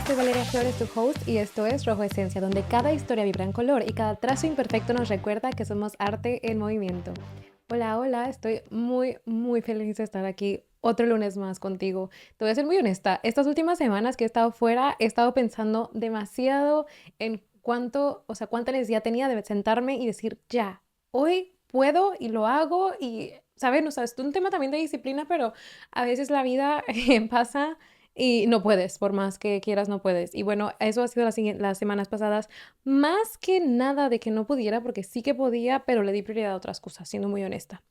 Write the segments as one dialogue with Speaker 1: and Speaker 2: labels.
Speaker 1: soy Valeria Flores, tu host, y esto es Rojo Esencia, donde cada historia vibra en color y cada trazo imperfecto nos recuerda que somos arte en movimiento. Hola, hola, estoy muy feliz de estar aquí otro lunes más contigo. Te voy a ser muy honesta, estas últimas semanas que he estado fuera, he estado pensando demasiado en cuánta necesidad tenía de sentarme y decir, ya, hoy puedo y lo hago y, ¿saben? O sea, es un tema también de disciplina, pero a veces la vida pasa y no puedes, por más que quieras, no puedes. Y bueno, eso ha sido las semanas pasadas, más que nada de que no pudiera, porque sí que podía, pero le di prioridad a otras cosas, siendo muy honesta.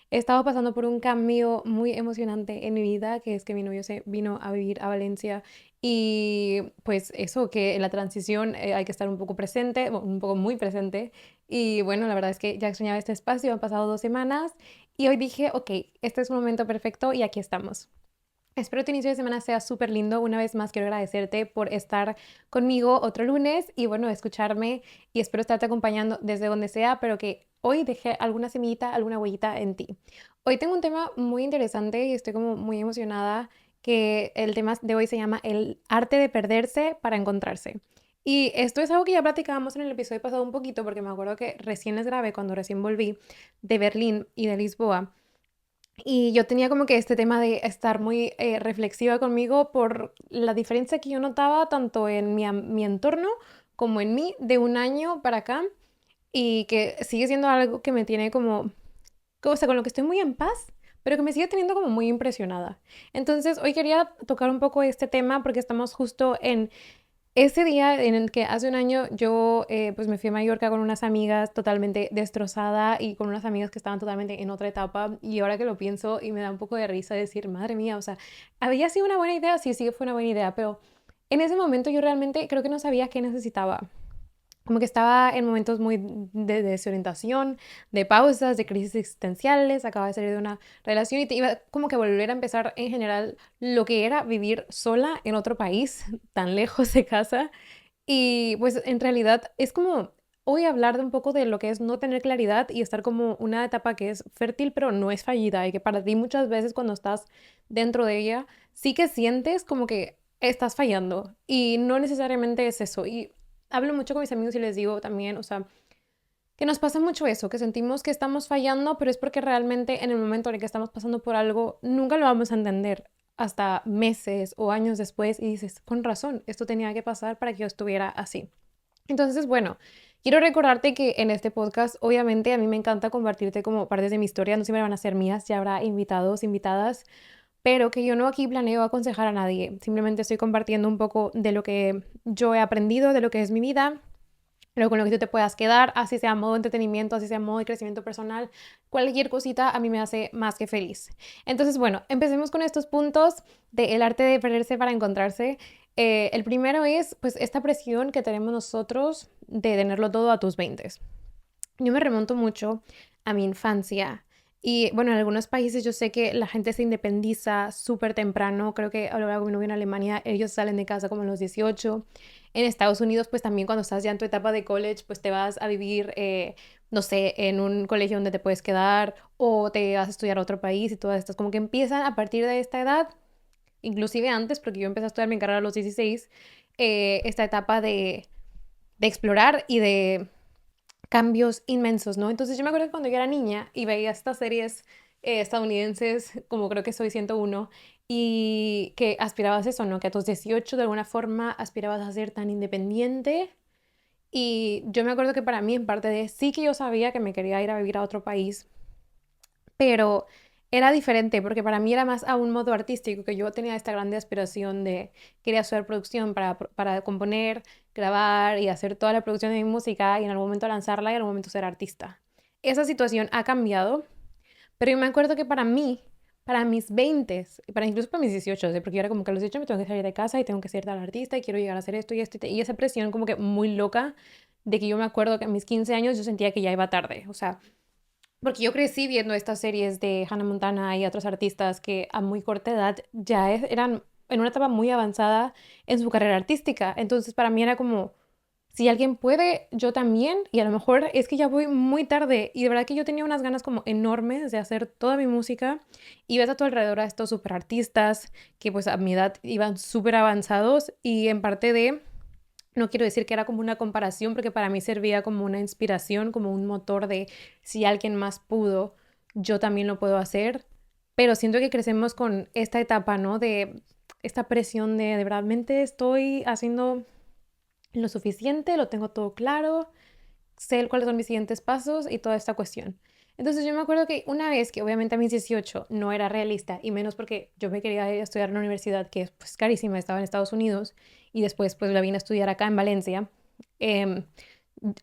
Speaker 1: He estado pasando por un cambio muy emocionante en mi vida, que es que mi novio se vino a vivir a Valencia y pues eso, que en la transición hay que estar un poco presente, un poco muy presente. Y bueno, la verdad es que ya extrañaba este espacio, han pasado 2 semanas y hoy dije, ok, este es un momento perfecto y aquí estamos. Espero tu inicio de semana sea súper lindo. Una vez más quiero agradecerte por estar conmigo otro lunes y bueno, escucharme y espero estarte acompañando desde donde sea, pero que hoy dejé alguna semillita, alguna huellita en ti. Hoy tengo un tema muy interesante y estoy como muy emocionada que el tema de hoy se llama el arte de perderse para encontrarse. Y esto es algo que ya platicábamos en el episodio pasado un poquito porque me acuerdo que recién les grabé cuando recién volví de Berlín y de Lisboa. Y yo tenía como que este tema de estar muy reflexiva conmigo por la diferencia que yo notaba tanto en mi entorno como en mí de un año para acá y que sigue siendo algo que me tiene o sea, con lo que estoy muy en paz, pero que me sigue teniendo como muy impresionada. Entonces, hoy quería tocar un poco este tema porque estamos justo en ese día en el que hace un año yo pues me fui a Mallorca con unas amigas totalmente destrozada y con unas amigas que estaban totalmente en otra etapa y ahora que lo pienso y me da un poco de risa decir, madre mía, o sea, había sido una buena idea, sí, sí fue una buena idea, pero en ese momento yo realmente creo que no sabía qué necesitaba. Como que estaba en momentos muy de desorientación, de pausas, de crisis existenciales, acababa de salir de una relación y te iba como que a volver a empezar en general lo que era vivir sola en otro país, tan lejos de casa. Y pues en realidad es como hoy hablar de un poco de lo que es no tener claridad y estar como una etapa que es fértil pero no es fallida y que para ti muchas veces cuando estás dentro de ella sí que sientes como que estás fallando y no necesariamente es eso. Y hablo mucho con mis amigos y les digo también, o sea, que nos pasa mucho eso, que sentimos que estamos fallando, pero es porque realmente en el momento en el que estamos pasando por algo, nunca lo vamos a entender hasta meses o años después y dices, con razón, esto tenía que pasar para que yo estuviera así. Entonces, bueno, quiero recordarte que en este podcast, obviamente, a mí me encanta compartirte como partes de mi historia, no siempre van a ser mías, ya habrá invitados, invitadas, pero que yo no aquí planeo aconsejar a nadie, simplemente estoy compartiendo un poco de lo que yo he aprendido, de lo que es mi vida pero con lo que tú te puedas quedar, así sea modo de entretenimiento, así sea modo de crecimiento personal, cualquier cosita a mí me hace más que feliz. Entonces, bueno, empecemos con estos puntos del arte de perderse para encontrarse. El primero es, pues, esta presión que tenemos nosotros de tenerlo todo a tus 20. Yo me remonto mucho a mi infancia y bueno, en algunos países yo sé que la gente se independiza súper temprano, creo que a lo largo de mi novio en Alemania, ellos salen de casa como a los 18. En Estados Unidos, pues también cuando estás ya en tu etapa de college, pues te vas a vivir, no sé, en un colegio donde te puedes quedar o te vas a estudiar a otro país y todas estas, como que empiezan a partir de esta edad, inclusive antes, porque yo empecé a estudiar mi carrera a los 16, esta etapa de explorar y de cambios inmensos, ¿no? Entonces yo me acuerdo que cuando yo era niña y veía estas series estadounidenses, como creo que soy 101, y que aspirabas a eso, ¿no? Que a tus 18 de alguna forma aspirabas a ser tan independiente. Y yo me acuerdo que para mí, en parte de sí que yo sabía que me quería ir a vivir a otro país, pero era diferente porque para mí era más a un modo artístico, que yo tenía esta grande aspiración de quería hacer producción para componer, grabar y hacer toda la producción de mi música y en algún momento lanzarla y en algún momento ser artista. Esa situación ha cambiado, pero yo me acuerdo que para mí, para mis 20, incluso para mis 18, ¿sí? Porque yo era como que a los 18 me tengo que salir de casa y tengo que ser tal artista y quiero llegar a hacer esto y esto y esa presión como que muy loca de que yo me acuerdo que a mis 15 años yo sentía que ya iba tarde, o sea, porque yo crecí viendo estas series de Hannah Montana y otros artistas que a muy corta edad eran en una etapa muy avanzada en su carrera artística. Entonces para mí era como, si alguien puede, yo también, y a lo mejor es que ya voy muy tarde, y de verdad que yo tenía unas ganas como enormes de hacer toda mi música, y ves a tu alrededor a estos super artistas que pues a mi edad iban súper avanzados, y en parte de, no quiero decir que era como una comparación, porque para mí servía como una inspiración, como un motor de si alguien más pudo, yo también lo puedo hacer, pero siento que crecemos con esta etapa, ¿no? De esta presión de verdad, estoy haciendo lo suficiente, lo tengo todo claro, sé cuáles son mis siguientes pasos y toda esta cuestión. Entonces yo me acuerdo que una vez que obviamente a mis 18 no era realista, y menos porque yo me quería ir a estudiar en una universidad que es pues carísima, estaba en Estados Unidos, y después pues la vine a estudiar acá en Valencia. Em,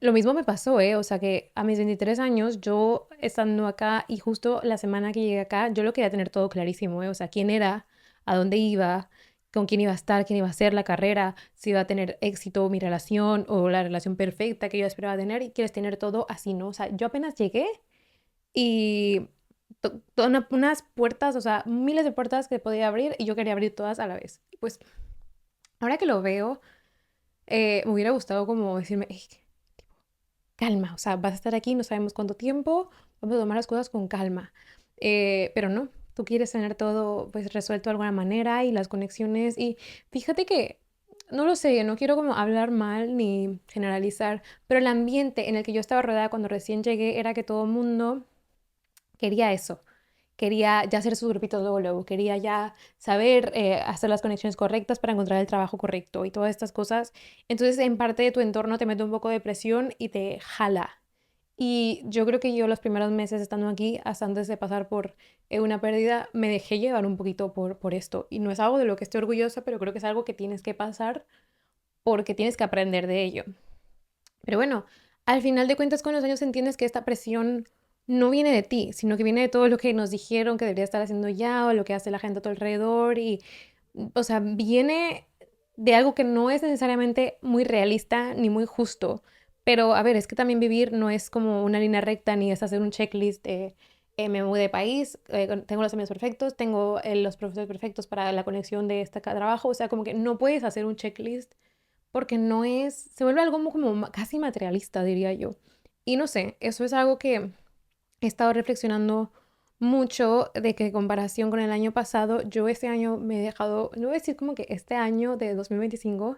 Speaker 1: lo mismo me pasó, ¿eh? O sea que a mis 23 años, yo estando acá y justo la semana que llegué acá, yo lo quería tener todo clarísimo, ¿eh? O sea, quién era, a dónde iba, con quién iba a estar, quién iba a hacer la carrera, si iba a tener éxito mi relación o la relación perfecta que yo esperaba tener, y quieres tener todo así, ¿no? O sea, yo apenas llegué y unas puertas, o sea, miles de puertas que podía abrir y yo quería abrir todas a la vez. Pues ahora que lo veo, me hubiera gustado como decirme, "Ey, calma, o sea, vas a estar aquí, no sabemos cuánto tiempo, vamos a tomar las cosas con calma". Pero no, tú quieres tener todo pues resuelto de alguna manera y las conexiones, y fíjate que, no lo sé, no quiero como hablar mal ni generalizar, pero el ambiente en el que yo estaba rodeada cuando recién llegué era que todo el mundo quería eso. Quería ya hacer sus grupitos luego, luego. Quería ya saber hacer las conexiones correctas para encontrar el trabajo correcto y todas estas cosas. Entonces, en parte de tu entorno te mete un poco de presión y te jala. Y yo creo que yo los primeros meses estando aquí, hasta antes de pasar por una pérdida, me dejé llevar un poquito por esto. Y no es algo de lo que estoy orgullosa, pero creo que es algo que tienes que pasar porque tienes que aprender de ello. Pero bueno, al final de cuentas con los años entiendes que esta presión no viene de ti, sino que viene de todo lo que nos dijeron que debería estar haciendo ya o lo que hace la gente a tu alrededor, y, o sea, viene de algo que no es necesariamente muy realista ni muy justo. Pero a ver, es que también vivir no es como una línea recta ni es hacer un checklist de me mudé de país, tengo los amigos perfectos, tengo los profesores perfectos para la conexión de este trabajo. O sea, como que no puedes hacer un checklist porque no es, se vuelve algo como casi materialista, diría yo. Y no sé, eso es algo que he estado reflexionando mucho, de que en comparación con el año pasado, yo este año me he dejado, no voy a decir como que este año de 2025,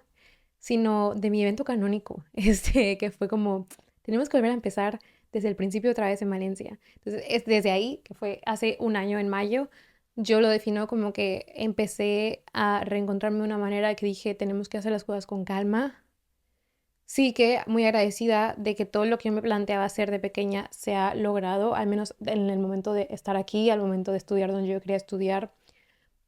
Speaker 1: sino de mi evento canónico, que fue como, tenemos que volver a empezar desde el principio otra vez en Valencia. Entonces, es desde ahí, que fue hace un año en mayo, yo lo defino como que empecé a reencontrarme de una manera que dije, tenemos que hacer las cosas con calma. Sí que muy agradecida de que todo lo que yo me planteaba hacer de pequeña se ha logrado, al menos en el momento de estar aquí, al momento de estudiar donde yo quería estudiar,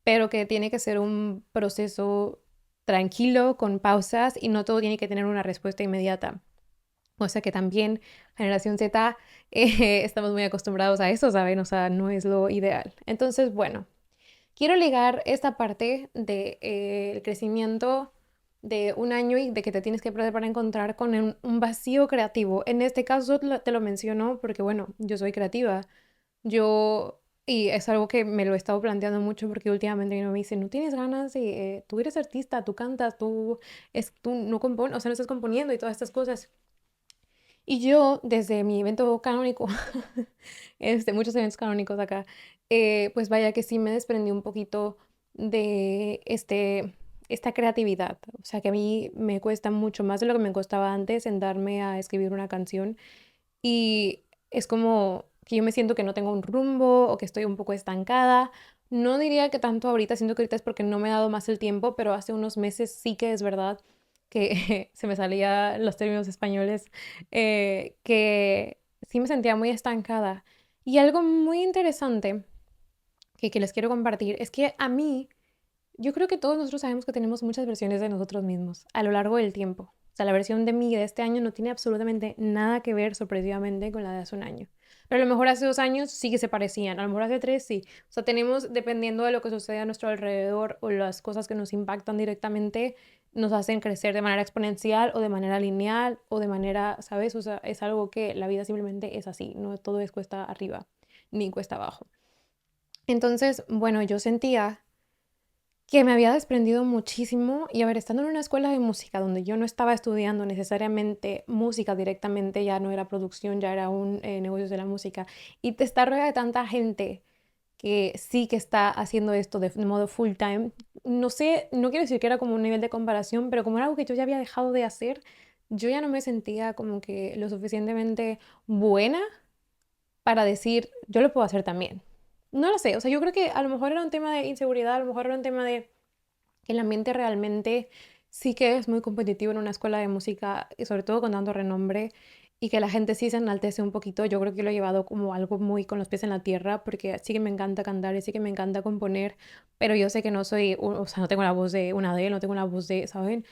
Speaker 1: pero que tiene que ser un proceso tranquilo, con pausas, y no todo tiene que tener una respuesta inmediata. O sea que también generación Z, estamos muy acostumbrados a eso, ¿saben? O sea, no es lo ideal. Entonces, bueno, quiero ligar esta parte de, el crecimiento de un año y de que te tienes que preparar para encontrar con un vacío creativo. En este caso te lo menciono porque, bueno, yo soy creativa. Yo, y es algo que me lo he estado planteando mucho porque últimamente mi mamá me dice, no tienes ganas de, tú eres artista, tú cantas, tú no compones, o sea, no estás componiendo y todas estas cosas. Y yo, desde mi evento canónico, muchos eventos canónicos acá, pues vaya que sí me desprendí un poquito de esta creatividad. O sea, que a mí me cuesta mucho más de lo que me costaba antes sentarme a escribir una canción. Y es como que yo me siento que no tengo un rumbo o que estoy un poco estancada. No diría que tanto ahorita, siento que ahorita es porque no me he dado más el tiempo, pero hace unos meses sí que es verdad que se me salían los términos españoles, que sí me sentía muy estancada. Y algo muy interesante que les quiero compartir es que a mí, yo creo que todos nosotros sabemos que tenemos muchas versiones de nosotros mismos a lo largo del tiempo. O sea, la versión de mí de este año no tiene absolutamente nada que ver, sorpresivamente, con la de hace un año. Pero a lo mejor hace 2 años sí que se parecían, a lo mejor hace tres sí. O sea, tenemos, dependiendo de lo que sucede a nuestro alrededor o las cosas que nos impactan directamente, nos hacen crecer de manera exponencial o de manera lineal o de manera, ¿sabes? O sea, es algo que la vida simplemente es así, no todo es cuesta arriba ni cuesta abajo. Entonces, bueno, yo sentía que me había desprendido muchísimo y a ver, estando en una escuela de música donde yo no estaba estudiando necesariamente música directamente, ya no era producción, ya era un negocio de la música, y te está rodeada de tanta gente que sí que está haciendo esto de modo full time. No sé, no quiero decir que era como un nivel de comparación, pero como era algo que yo ya había dejado de hacer, yo ya no me sentía como que lo suficientemente buena para decir, yo lo puedo hacer también. No lo sé, o sea, yo creo que a lo mejor era un tema de inseguridad, a lo mejor era un tema de que el ambiente realmente sí que es muy competitivo en una escuela de música y sobre todo con tanto renombre y que la gente sí se enaltece un poquito. Yo creo que lo he llevado como algo muy con los pies en la tierra porque sí que me encanta cantar y sí que me encanta componer, pero yo sé que no soy, o sea, no tengo la voz de una Adele, no tengo la voz de, ¿saben?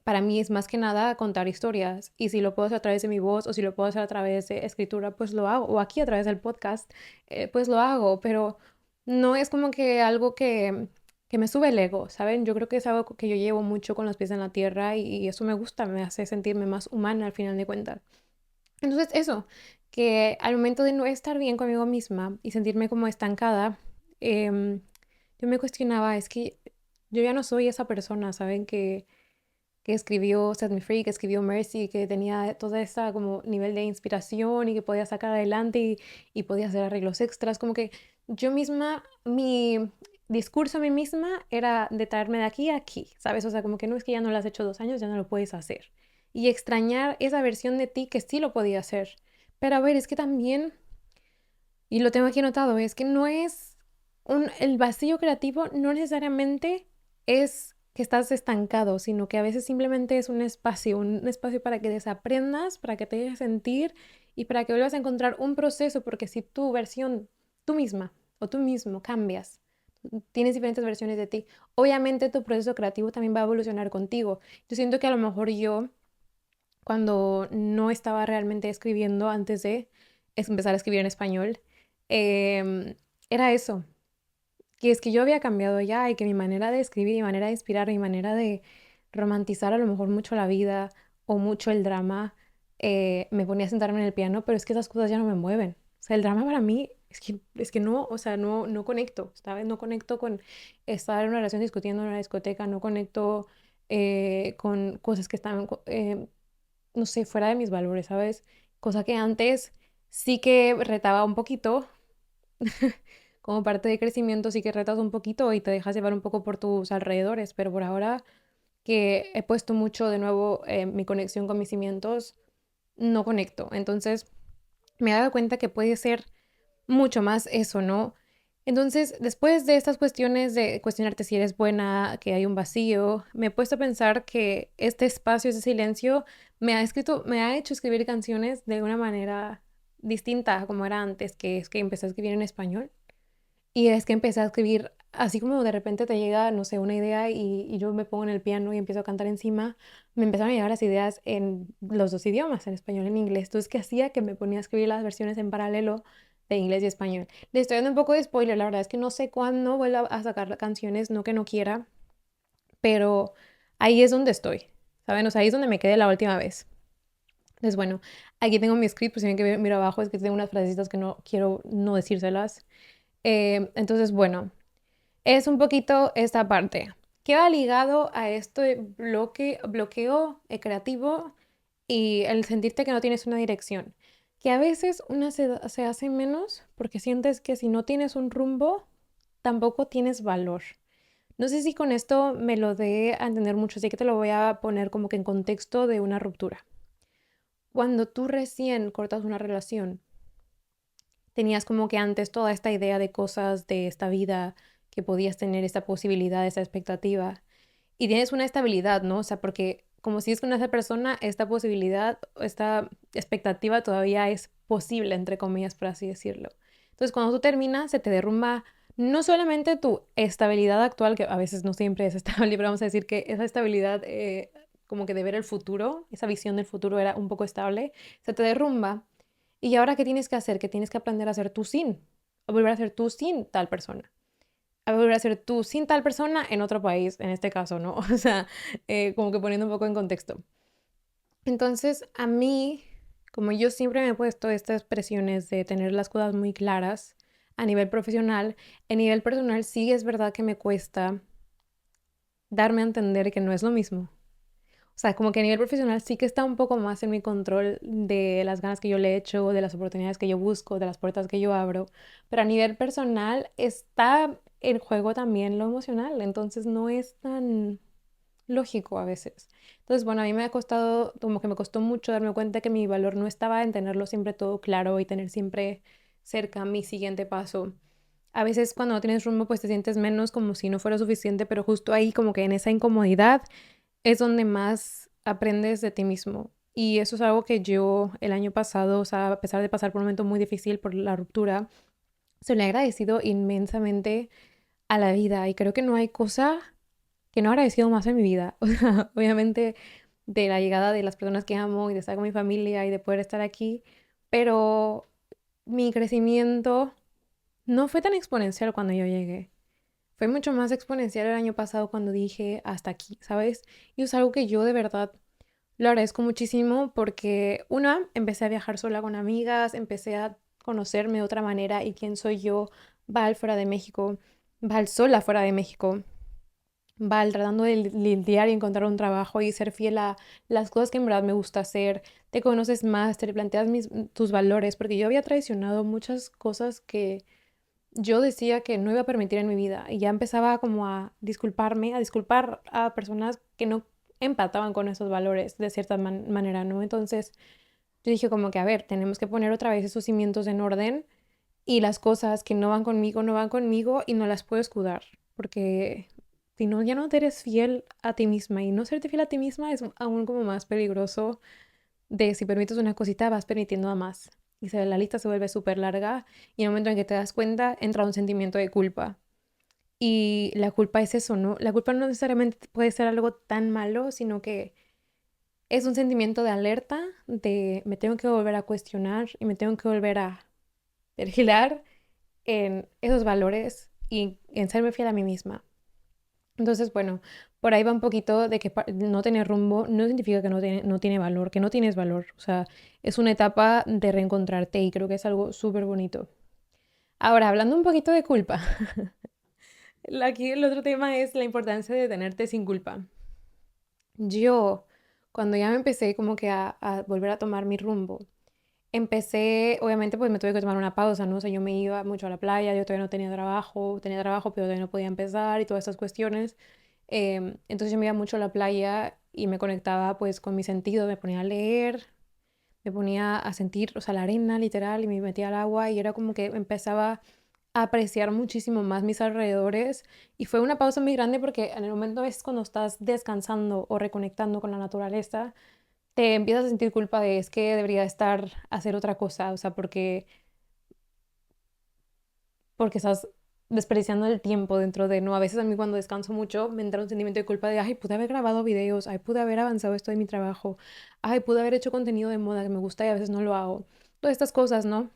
Speaker 1: Para mí es más que nada contar historias y si lo puedo hacer a través de mi voz o si lo puedo hacer a través de escritura, pues lo hago, o aquí a través del podcast, pues lo hago, pero no es como que algo que me sube el ego, ¿saben? Yo creo que es algo que yo llevo mucho con los pies en la tierra y eso me gusta, me hace sentirme más humana al final de cuentas. Entonces eso, que al momento de no estar bien conmigo misma y sentirme como estancada, yo me cuestionaba, es que yo ya no soy esa persona, ¿saben? Que escribió Set Me Free, que escribió Mercy, que tenía toda esa como nivel de inspiración y que podía sacar adelante y podía hacer arreglos extras, como que yo misma, mi discurso a mí misma era de traerme de aquí a aquí, ¿sabes? O sea, como que no es que ya no lo has hecho 2 años, ya no lo puedes hacer. Y extrañar esa versión de ti que sí lo podía hacer. Pero a ver, es que también, y lo tengo aquí anotado, es que no es el vacío creativo no necesariamente es que estás estancado, sino que a veces simplemente es un espacio para que desaprendas, para que te dejes sentir y para que vuelvas a encontrar un proceso, porque si tu versión, tú misma o tú mismo cambias, tienes diferentes versiones de ti, obviamente tu proceso creativo también va a evolucionar contigo. Yo siento que a lo mejor yo, cuando no estaba realmente escribiendo antes de empezar a escribir en español, em, era eso, que es que yo había cambiado ya y que mi manera de escribir, mi manera de inspirar, mi manera de romantizar a lo mejor mucho la vida o mucho el drama, me ponía a sentarme en el piano, pero es que esas cosas ya no me mueven. O sea, el drama para mí es que no, o sea, no conecto, ¿sabes? No conecto con estar en una relación discutiendo en una discoteca, no conecto con cosas que están no sé, fuera de mis valores, ¿sabes? Cosa que antes sí que retaba un poquito, como parte de crecimiento sí que retas un poquito y te dejas llevar un poco por tus alrededores, pero por ahora que he puesto mucho de nuevo mi conexión con mis cimientos, no conecto. Entonces me he dado cuenta que puede ser mucho más eso, ¿no? Entonces, después de estas cuestiones de cuestionarte si eres buena, que hay un vacío, me he puesto a pensar que este espacio, ese silencio, me ha hecho escribir canciones de una manera distinta a como era antes, que es que empecé a escribir en español. Y es que empecé a escribir, así como de repente te llega, no sé, una idea y yo me pongo en el piano y empiezo a cantar encima, me empezaron a llegar las ideas en los dos idiomas, en español y en inglés. Entonces, ¿qué hacía? Que me ponía a escribir las versiones en paralelo de inglés y español. Le estoy dando un poco de spoiler, la verdad es que no sé cuándo vuelva a sacar canciones, no que no quiera, pero ahí es donde estoy, ¿saben? O sea, ahí es donde me quedé la última vez. Entonces, bueno, aquí tengo mi script, pues si ven que miro abajo, es que tengo unas frasecitas que no quiero no decírselas. Entonces, bueno, es un poquito esta parte. ¿Qué va ligado a este bloqueo creativo y el sentirte que no tienes una dirección? Que a veces una se hace menos porque sientes que si no tienes un rumbo, tampoco tienes valor. No sé si con esto me lo dé a entender mucho, así que te lo voy a poner como que en contexto de una ruptura. Cuando tú recién cortas una relación, tenías como que antes toda esta idea de cosas de esta vida, que podías tener esta posibilidad, esta expectativa, y tienes una estabilidad, ¿no? O sea, porque como si es con esa persona, esta posibilidad, esta expectativa todavía es posible, entre comillas, por así decirlo. Entonces, cuando tú terminas, se te derrumba no solamente tu estabilidad actual, que a veces no siempre es estable, pero vamos a decir que esa estabilidad, como que de ver el futuro, esa visión del futuro era un poco estable, se te derrumba. ¿Y ahora qué tienes que hacer? Que tienes que aprender a ser tú sin, a volver a ser tú sin tal persona, a volver a ser tú sin tal persona en otro país, en este caso, ¿no? O sea, como que poniendo un poco en contexto. Entonces, a mí, como yo siempre me he puesto estas presiones de tener las cosas muy claras a nivel profesional, a nivel personal sí es verdad que me cuesta, darme a entender que no es lo mismo. O sea, como que a nivel profesional sí que está un poco más en mi control de las ganas que yo le echo, de las oportunidades que yo busco, de las puertas que yo abro, pero a nivel personal está en juego también lo emocional, entonces no es tan lógico a veces. Entonces, bueno, a mí me ha costado, como que me costó mucho darme cuenta que mi valor no estaba en tenerlo siempre todo claro y tener siempre cerca mi siguiente paso. A veces cuando no tienes rumbo, pues te sientes menos como si no fuera suficiente, pero justo ahí como que en esa incomodidad es donde más aprendes de ti mismo. Y eso es algo que yo el año pasado, o sea, a pesar de pasar por un momento muy difícil por la ruptura, se lo he agradecido inmensamente a la vida. Y creo que no hay cosa que no he agradecido más en mi vida. O sea, obviamente de la llegada de las personas que amo y de estar con mi familia y de poder estar aquí, pero mi crecimiento no fue tan exponencial cuando yo llegué. Fue mucho más exponencial el año pasado cuando dije hasta aquí, ¿sabes? Y es algo que yo de verdad lo agradezco muchísimo porque, una, empecé a viajar sola con amigas, empecé a conocerme de otra manera y quién soy yo, va al fuera de México, va al sola fuera de México, va al tratando de lidiar y encontrar un trabajo y ser fiel a las cosas que en verdad me gusta hacer, te conoces más, te planteas tus valores, porque yo había traicionado muchas cosas que yo decía que no iba a permitir en mi vida y ya empezaba como a disculparme, a disculpar a personas que no empataban con esos valores de cierta manera, ¿no? Entonces yo dije como que, a ver, tenemos que poner otra vez esos cimientos en orden y las cosas que no van conmigo, no van conmigo y no las puedo escudar, porque si no, ya no te eres fiel a ti misma y no serte fiel a ti misma es aún como más peligroso de si permites una cosita, vas permitiendo a más. La lista se vuelve súper larga y en el momento en que te das cuenta, entra un sentimiento de culpa. Y la culpa es eso, ¿no? La culpa no necesariamente puede ser algo tan malo, sino que es un sentimiento de alerta, de me tengo que volver a cuestionar y me tengo que volver a vigilar en esos valores y en serme fiel a mí misma. Entonces, bueno, por ahí va un poquito de que no tener rumbo no significa que no tiene valor, que no tienes valor. O sea, es una etapa de reencontrarte y creo que es algo súper bonito. Ahora, hablando un poquito de culpa, aquí el otro tema es la importancia de tenerte sin culpa. Yo, cuando ya me empecé como que a volver a tomar mi rumbo, empecé, obviamente pues me tuve que tomar una pausa, ¿no? O sea, yo me iba mucho a la playa, yo todavía no tenía trabajo, pero todavía no podía empezar y todas estas cuestiones. Entonces yo me iba mucho a la playa y me conectaba pues con mi sentido, me ponía a leer, me ponía a sentir, o sea, la arena literal y me metía al agua y era como que empezaba a apreciar muchísimo más mis alrededores y fue una pausa muy grande porque en el momento es cuando estás descansando o reconectando con la naturaleza, te empiezas a sentir culpa de es que debería estar hacer otra cosa, o sea, porque estás desperdiciando el tiempo dentro de, no, a veces a mí cuando descanso mucho me entra un sentimiento de culpa de, ay, pude haber grabado videos, ay, pude haber avanzado esto de mi trabajo, ay, pude haber hecho contenido de moda que me gusta y a veces no lo hago. Todas estas cosas, ¿no?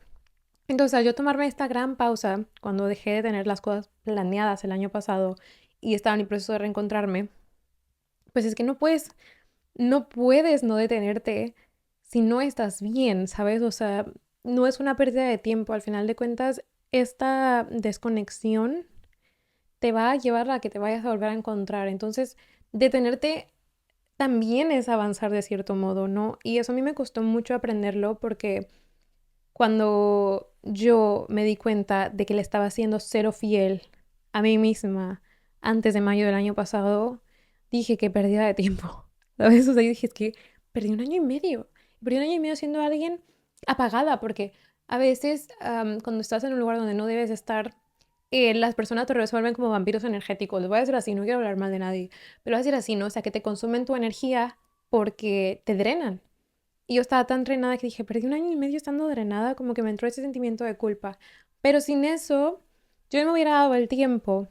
Speaker 1: Entonces, al yo tomarme esta gran pausa, cuando dejé de tener las cosas planeadas el año pasado y estaba en el proceso de reencontrarme, pues es que no puedes no detenerte si no estás bien, ¿sabes? O sea, no es una pérdida de tiempo. Al final de cuentas, esta desconexión te va a llevar a que te vayas a volver a encontrar. Entonces, detenerte también es avanzar de cierto modo, ¿no? Y eso a mí me costó mucho aprenderlo porque cuando yo me di cuenta de que le estaba siendo cero fiel a mí misma antes de mayo del año pasado, dije que pérdida de tiempo. ¿Sabes? O sea, yo dije, es que perdí un año y medio. Perdí un año y medio siendo alguien apagada, porque a veces cuando estás en un lugar donde no debes estar, las personas te resuelven como vampiros energéticos. Lo voy a decir así, no quiero hablar mal de nadie, pero voy a decir así, ¿no? O sea, que te consumen tu energía porque te drenan. Y yo estaba tan drenada que dije, perdí un año y medio estando drenada, como que me entró ese sentimiento de culpa. Pero sin eso, yo no me hubiera dado el tiempo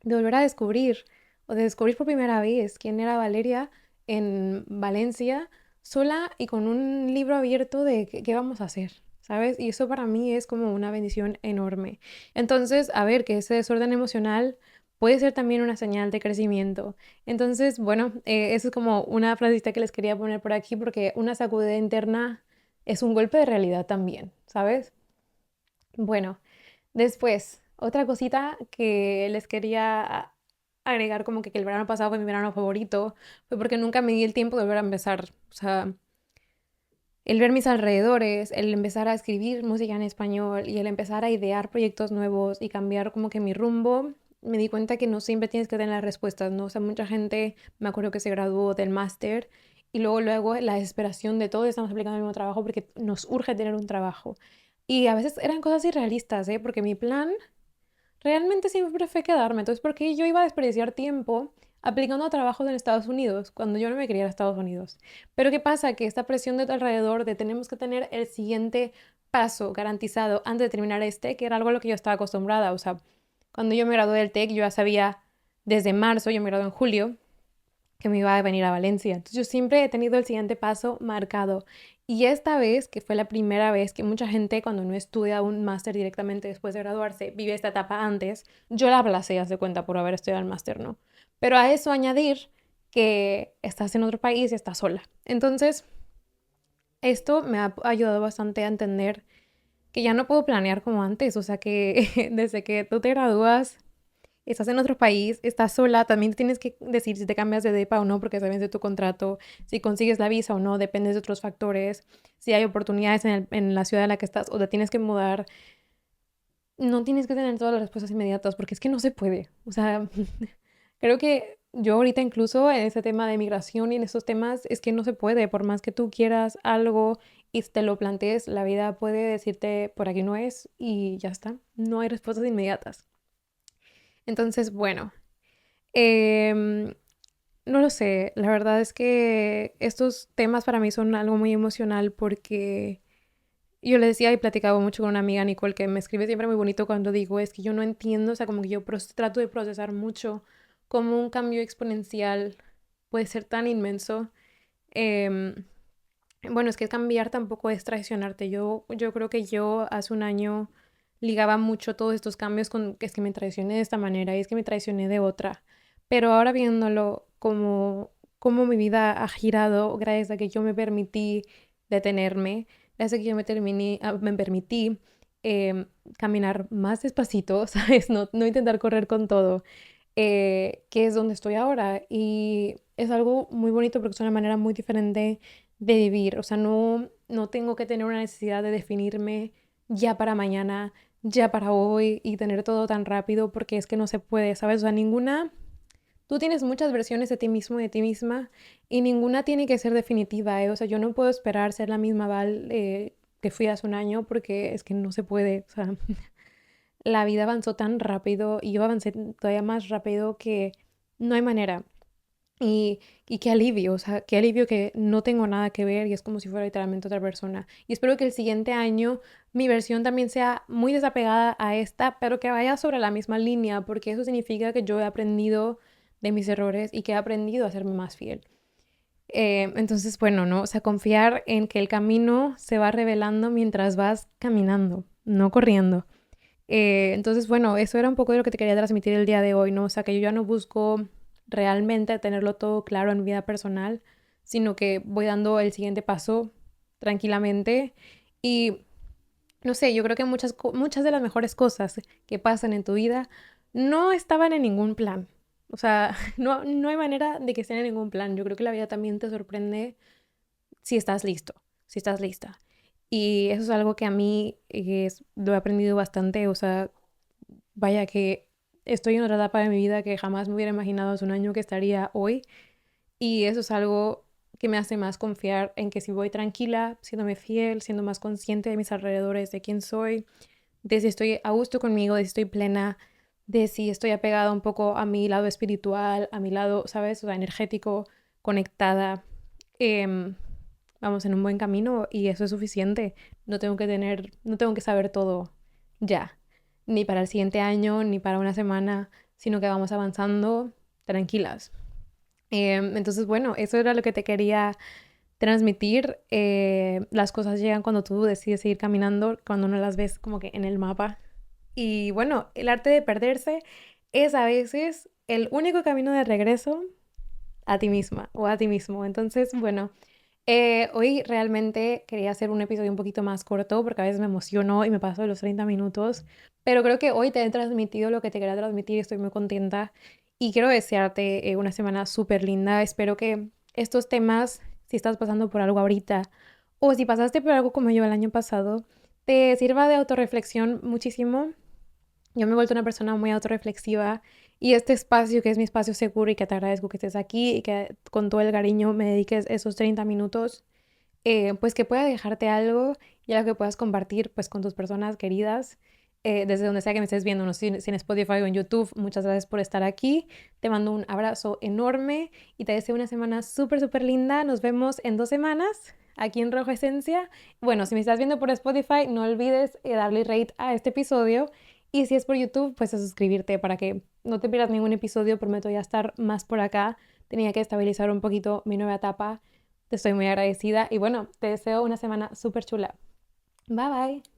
Speaker 1: de volver a descubrir, o de descubrir por primera vez quién era Valeria en Valencia, sola y con un libro abierto de qué vamos a hacer, ¿sabes? Y eso para mí es como una bendición enorme. Entonces, a ver, que ese desorden emocional puede ser también una señal de crecimiento. Entonces, bueno, eso es como una frasecita que les quería poner por aquí porque una sacudida interna es un golpe de realidad también, ¿sabes? Bueno, después, otra cosita que les quería agregar como que el verano pasado fue mi verano favorito, fue porque nunca me di el tiempo de volver a empezar. O sea, el ver mis alrededores, el empezar a escribir música en español y el empezar a idear proyectos nuevos y cambiar como que mi rumbo, me di cuenta que no siempre tienes que tener las respuestas, ¿no? O sea, mucha gente, me acuerdo que se graduó del máster y luego la desesperación de todos estamos aplicando el mismo trabajo porque nos urge tener un trabajo. Y a veces eran cosas irrealistas, ¿eh? Porque mi plan realmente siempre fue quedarme. Entonces, ¿por qué yo iba a desperdiciar tiempo aplicando a trabajos en Estados Unidos cuando yo no me quería ir a Estados Unidos? Pero ¿qué pasa? Que esta presión de tu alrededor de tenemos que tener el siguiente paso garantizado antes de terminar este, que era algo a lo que yo estaba acostumbrada. O sea, cuando yo me gradué del TEC, yo ya sabía desde marzo, yo me gradué en julio, que me iba a venir a Valencia. Entonces yo siempre he tenido el siguiente paso marcado. Y esta vez, que fue la primera vez que mucha gente cuando no estudia un máster directamente después de graduarse, vive esta etapa antes, yo la aplacé, haz de cuenta, por haber estudiado el máster, ¿no? Pero a eso añadir que estás en otro país y estás sola. Entonces, esto me ha ayudado bastante a entender que ya no puedo planear como antes, o sea que desde que tú te gradúas estás en otro país, estás sola, también tienes que decir si te cambias de depa o no, porque sabes de tu contrato, si consigues la visa o no, depende de otros factores, si hay oportunidades en la ciudad en la que estás o te tienes que mudar. No tienes que tener todas las respuestas inmediatas, porque es que no se puede. O sea, creo que yo ahorita incluso en ese tema de migración y en esos temas es que no se puede, por más que tú quieras algo y te lo plantees, la vida puede decirte por aquí no es y ya está, no hay respuestas inmediatas. Entonces, bueno. Em, no lo sé, la verdad es que estos temas para mí son algo muy emocional porque yo le decía y platicaba mucho con una amiga, Nicole, que me escribe siempre muy bonito cuando digo, es que yo no entiendo, o sea, como que yo trato de procesar mucho cómo un cambio exponencial puede ser tan inmenso. Em, bueno, es que cambiar tampoco es traicionarte. Yo creo que yo hace un año ligaba mucho todos estos cambios con que es que me traicioné de esta manera y es que me traicioné de otra. Pero ahora viéndolo como mi vida ha girado gracias a que yo me permití detenerme, gracias a que yo me permití em, caminar más despacito, ¿sabes? No intentar correr con todo, que es donde estoy ahora. Y es algo muy bonito porque es una manera muy diferente de vivir. O sea, no tengo que tener una necesidad de definirme ya para mañana, ya para hoy y tener todo tan rápido porque es que no se puede, ¿sabes? O sea, ninguna... Tú tienes muchas versiones de ti mismo y de ti misma y ninguna tiene que ser definitiva, ¿eh? O sea, yo no puedo esperar ser la misma Val que fui hace un año porque es que no se puede. O sea, la vida avanzó tan rápido y yo avancé todavía más rápido que no hay manera. Y qué alivio, o sea, qué alivio que no tengo nada que ver y es como si fuera literalmente otra persona. Y espero que el siguiente año mi versión también sea muy desapegada a esta, pero que vaya sobre la misma línea, porque eso significa que yo he aprendido de mis errores y que he aprendido a serme más fiel. Entonces, bueno, ¿no? O sea, confiar en que el camino se va revelando mientras vas caminando, no corriendo. Entonces, bueno, eso era un poco de lo que te quería transmitir el día de hoy, ¿no? O sea, que yo ya no busco realmente tenerlo todo claro en mi vida personal, sino que voy dando el siguiente paso tranquilamente. Y no sé, yo creo que muchas de las mejores cosas que pasan en tu vida no estaban en ningún plan. O sea, no hay manera de que estén en ningún plan. Yo creo que la vida también te sorprende si estás listo, si estás lista. Y eso es algo que a mí lo he aprendido bastante. O sea, vaya que estoy en otra etapa de mi vida que jamás me hubiera imaginado hace un año que estaría hoy. Y eso es algo que me hace más confiar en que si voy tranquila, siéndome fiel, siendo más consciente de mis alrededores, de quién soy, de si estoy a gusto conmigo, de si estoy plena, de si estoy apegada un poco a mi lado espiritual, a mi lado, ¿sabes? O sea, energético, conectada. em, Vamos en un buen camino y eso es suficiente. No tengo que saber todo ya, ni para el siguiente año, ni para una semana, sino que vamos avanzando tranquilas. Entonces, bueno, eso era lo que te quería transmitir. Las cosas llegan cuando tú decides seguir caminando, cuando no las ves como que en el mapa. Y bueno, el arte de perderse es a veces el único camino de regreso a ti misma o a ti mismo. Entonces, bueno, hoy realmente quería hacer un episodio un poquito más corto porque a veces me emociono y me paso de los 30 minutos, pero creo que hoy te he transmitido lo que te quería transmitir y estoy muy contenta. y quiero desearte una semana súper linda. Espero que estos temas, si estás pasando por algo ahorita o si pasaste por algo como yo el año pasado, te sirva de autorreflexión muchísimo. Yo me he vuelto una persona muy autorreflexiva y este espacio, que es mi espacio seguro y que te agradezco que estés aquí y que con todo el cariño me dediques esos 30 minutos, pues que pueda dejarte algo y algo que puedas compartir pues con tus personas queridas, desde donde sea que me estés viendo, no sé si en Spotify o en YouTube. Muchas gracias por estar aquí. Te mando un abrazo enorme y te deseo una semana súper, súper linda. Nos vemos en 2 semanas aquí en Rojo Esencia. Bueno, si me estás viendo por Spotify, no olvides darle rate a este episodio. Y si es por YouTube, pues a suscribirte para que no te pierdas ningún episodio. Prometo ya estar más por acá. Tenía que estabilizar un poquito mi nueva etapa. Te estoy muy agradecida y bueno, te deseo una semana súper chula. Bye bye.